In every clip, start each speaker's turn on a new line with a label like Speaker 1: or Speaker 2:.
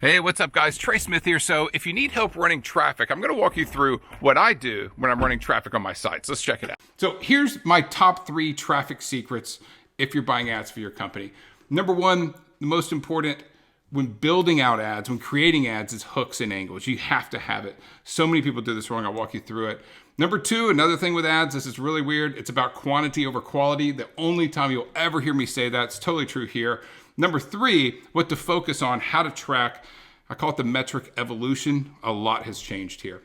Speaker 1: Hey, what's up guys? Trey Smith here. So if you need help running traffic, I'm going to walk you through what I do when I'm running traffic on my sites. Let's check it out. So here's my top 3 traffic secrets if you're buying ads for your company. Number 1, the most important when building out ads, when creating ads, is hooks and angles. You have to have it. So many people do this wrong. I'll walk you through it. Number 2, another thing with ads, this is really weird. It's about quantity over quality. The only time you'll ever hear me say that, it's totally true here. Number 3, what to focus on, how to track. I call it the metric evolution. A lot has changed here.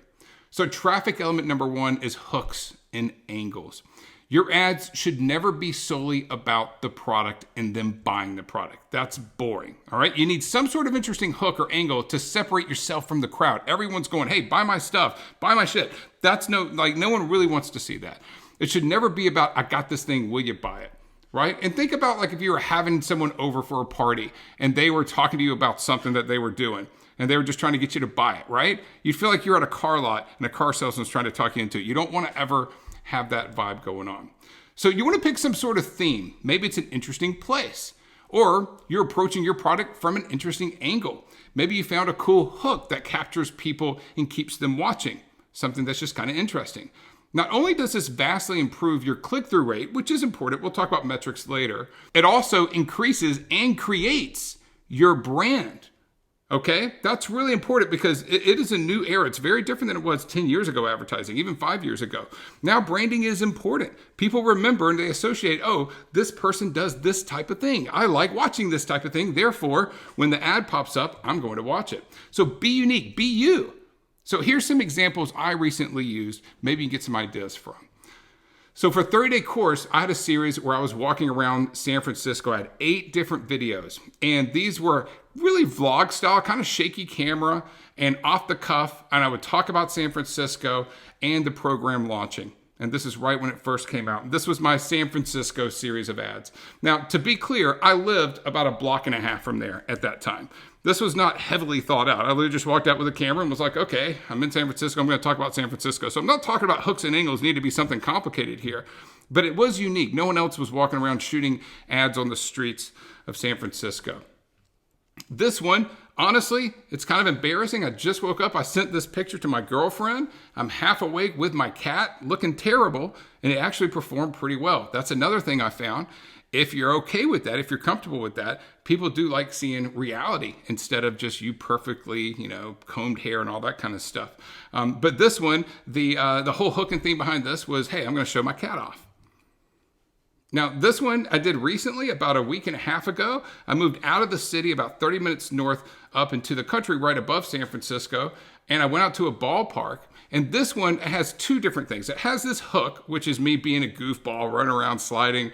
Speaker 1: So traffic element number 1 is hooks and angles. Your ads should never be solely about the product and them buying the product. That's boring, all right? You need some sort of interesting hook or angle to separate yourself from the crowd. Everyone's going, hey, buy my stuff, buy my shit. No one really wants to see that. It should never be about, I got this thing, will you buy it? Right? And think about like if you were having someone over for a party and they were talking to you about something that they were doing and they were just trying to get you to buy it, right? You'd feel like you're at a car lot and a car salesman's trying to talk you into it. You don't want to ever have that vibe going on. So you want to pick some sort of theme. Maybe it's an interesting place, or you're approaching your product from an interesting angle. Maybe you found a cool hook that captures people and keeps them watching, something that's just kind of interesting. Not only does this vastly improve your click-through rate, which is important, we'll talk about metrics later, it also increases and creates your brand. Okay? That's really important because it is a new era. It's very different than it was 10 years ago advertising, even 5 years ago. Now branding is important. People remember and they associate, oh, this person does this type of thing. I like watching this type of thing. Therefore, when the ad pops up, I'm going to watch it. So be unique, be you. So here's some examples I recently used. Maybe you can get some ideas from. So for 30-day course, I had a series where I was walking around San Francisco. I had 8 different videos, and these were really vlog style, kind of shaky camera and off the cuff. And I would talk about San Francisco and the program launching. And this is right when it first came out. This was my San Francisco series of ads. Now, to be clear, I lived about a block and a half from there at that time. This was not heavily thought out. I literally just walked out with a camera and was like, okay, I'm in San Francisco. I'm going to talk about San Francisco. So I'm not talking about hooks and angles need to be something complicated here, but it was unique. No one else was walking around shooting ads on the streets of San Francisco. This one, honestly, it's kind of embarrassing. I just woke up. I sent this picture to my girlfriend. I'm half awake with my cat, looking terrible, and it actually performed pretty well. That's another thing I found. If you're okay with that, if you're comfortable with that, people do like seeing reality instead of just you perfectly, combed hair and all that kind of stuff. But this one, the whole hook and theme behind this was, hey, I'm going to show my cat off. Now, this one I did recently, about a week and a half ago. I moved out of the city about 30 minutes north up into the country right above San Francisco, and I went out to a ballpark. And this one has 2 different things. It has this hook, which is me being a goofball, running around sliding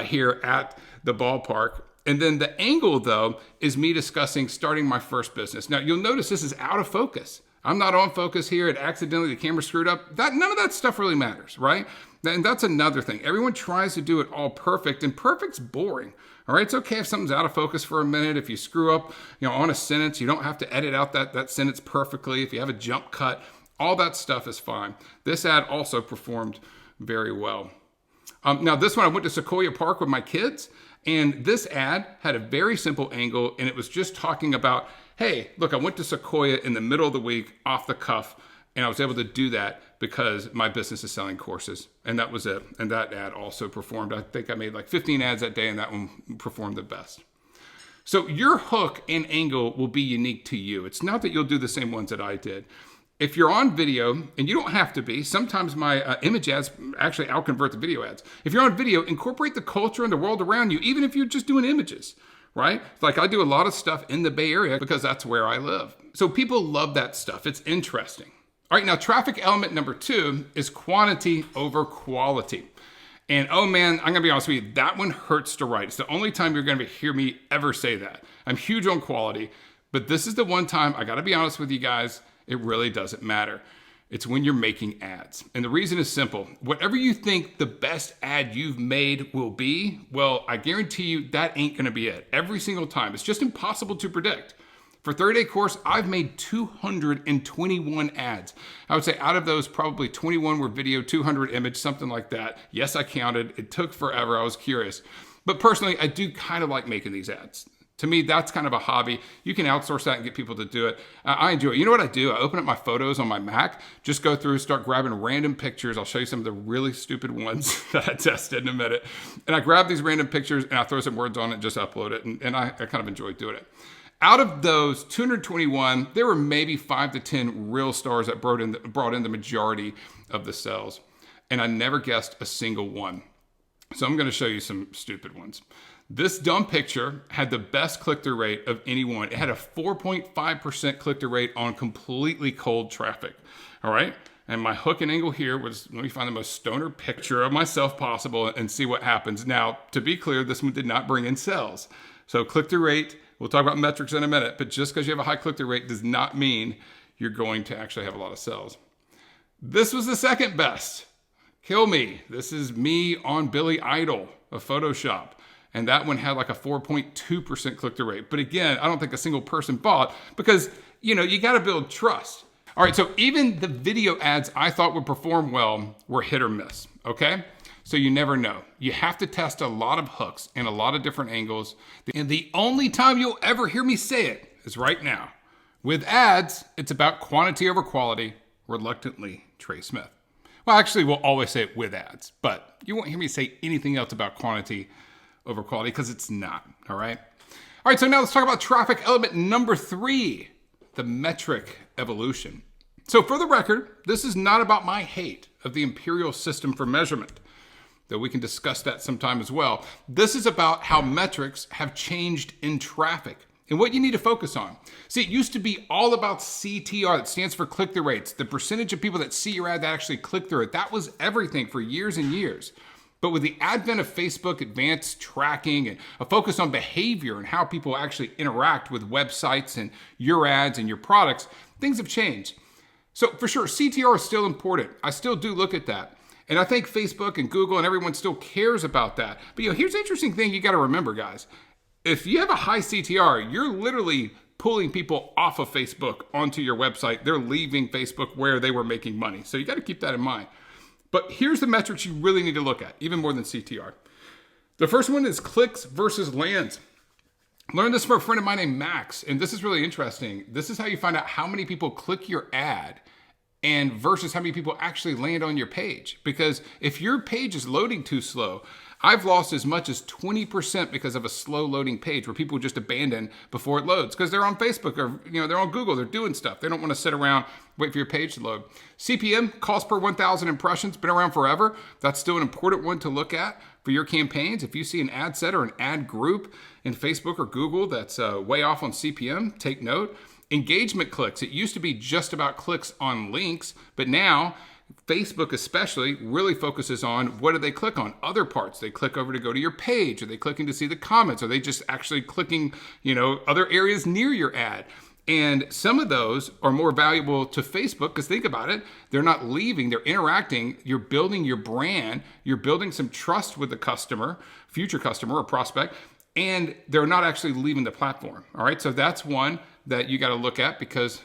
Speaker 1: here at the ballpark. And then the angle, though, is me discussing starting my first business. Now, you'll notice this is out of focus. I'm not on focus here. It accidentally, the camera screwed up. None of that stuff really matters, right? And that's another thing. Everyone tries to do it all perfect, and perfect's boring. All right, it's okay if something's out of focus for a minute. If you screw up, on a sentence, you don't have to edit out that sentence perfectly. If you have a jump cut, all that stuff is fine. This ad also performed very well. Now, this one, I went to Sequoia Park with my kids, and this ad had a very simple angle, and it was just talking about, hey, look, I went to Sequoia in the middle of the week off the cuff, and I was able to do that because my business is selling courses. And that was it. And that ad also performed. I think I made like 15 ads that day, and that one performed the best. So your hook and angle will be unique to you. It's not that you'll do the same ones that I did. If you're on video, and you don't have to be, sometimes my image ads actually outconvert the video ads. If you're on video, incorporate the culture and the world around you, even if you're just doing images, right? Like I do a lot of stuff in the Bay Area because that's where I live. So people love that stuff. It's interesting. All right, now traffic element number 2 is quantity over quality. And oh man, I'm gonna be honest with you, that one hurts to write. It's the only time you're gonna hear me ever say that. I'm huge on quality, but this is the one time, I gotta be honest with you guys, it really doesn't matter. It's when you're making ads. And the reason is simple. Whatever you think the best ad you've made will be, well, I guarantee you that ain't gonna be it. Every single time. It's just impossible to predict. For 30-day course, I've made 221 ads. I would say out of those, probably 21 were video, 200 image, something like that. Yes, I counted. It took forever. I was curious. But personally, I do kind of like making these ads. To me, that's kind of a hobby. You can outsource that and get people to do it. I enjoy it. You know what I do? I open up my photos on my Mac, just go through, start grabbing random pictures. I'll show you some of the really stupid ones that I tested in a minute. And I grab these random pictures and I throw some words on it and just upload it. And I kind of enjoy doing it. Out of those 221, there were maybe 5 to 10 real stars that brought in the majority of the sales. And I never guessed a single one. So I'm going to show you some stupid ones. This dumb picture had the best click-through rate of anyone. It had a 4.5% click-through rate on completely cold traffic. All right. And my hook and angle here was, let me find the most stoner picture of myself possible and see what happens. Now, to be clear, this one did not bring in sales. So click-through rate, we'll talk about metrics in a minute, but just because you have a high click-through rate does not mean you're going to actually have a lot of sales. This was the second best. Kill me. This is me on Billy Idol of Photoshop. And that one had like a 4.2% click-through rate. But again, I don't think a single person bought because, you got to build trust. All right, so even the video ads I thought would perform well were hit or miss, okay? So you never know. You have to test a lot of hooks and a lot of different angles. And the only time you'll ever hear me say it is right now. With ads, it's about quantity over quality. Reluctantly, Trey Smith. Well, actually, we'll always say it with ads, but you won't hear me say anything else about quantity over quality because it's not, all right? All right, so now let's talk about traffic element number 3, the metric evolution. So for the record, this is not about my hate of the imperial system for measurement, though we can discuss that sometime as well. This is about how metrics have changed in traffic and what you need to focus on. See, it used to be all about CTR, that stands for click-through rates, the percentage of people that see your ad that actually click through it. That was everything for years and years. But with the advent of Facebook advanced tracking and a focus on behavior and how people actually interact with websites and your ads and your products, things have changed. So for sure, CTR is still important. I still do look at that. And I think Facebook and Google and everyone still cares about that. But here's the interesting thing you got to remember, guys. If you have a high CTR, you're literally pulling people off of Facebook onto your website. They're leaving Facebook where they were making money. So you got to keep that in mind. But here's the metrics you really need to look at, even more than CTR. The first one is clicks versus lands. Learned this from a friend of mine named Max, and this is really interesting. This is how you find out how many people click your ad and versus how many people actually land on your page. Because if your page is loading too slow, I've lost as much as 20% because of a slow loading page where people just abandon before it loads because they're on Facebook or they're on Google, they're doing stuff. They don't want to sit around, wait for your page to load. CPM, cost per 1,000 impressions, been around forever. That's still an important one to look at for your campaigns. If you see an ad set or an ad group in Facebook or Google that's way off on CPM, take note. Engagement clicks. It used to be just about clicks on links, but now Facebook especially really focuses on what do they click on? Other parts. They click over to go to your page. Are they clicking to see the comments? Are they just actually clicking, other areas near your ad? And some of those are more valuable to Facebook because think about it. They're not leaving. They're interacting. You're building your brand. You're building some trust with the customer, future customer or prospect, and they're not actually leaving the platform. All right. So that's one that you got to look at because,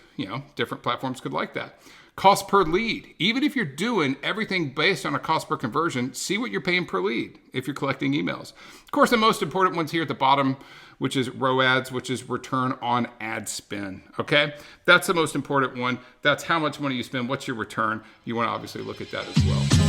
Speaker 1: different platforms could like that. Cost per lead. Even if you're doing everything based on a cost per conversion, see what you're paying per lead if you're collecting emails. Of course, the most important ones here at the bottom, which is ROAS, which is return on ad spend. Okay? That's the most important one. That's how much money you spend. What's your return? You want to obviously look at that as well.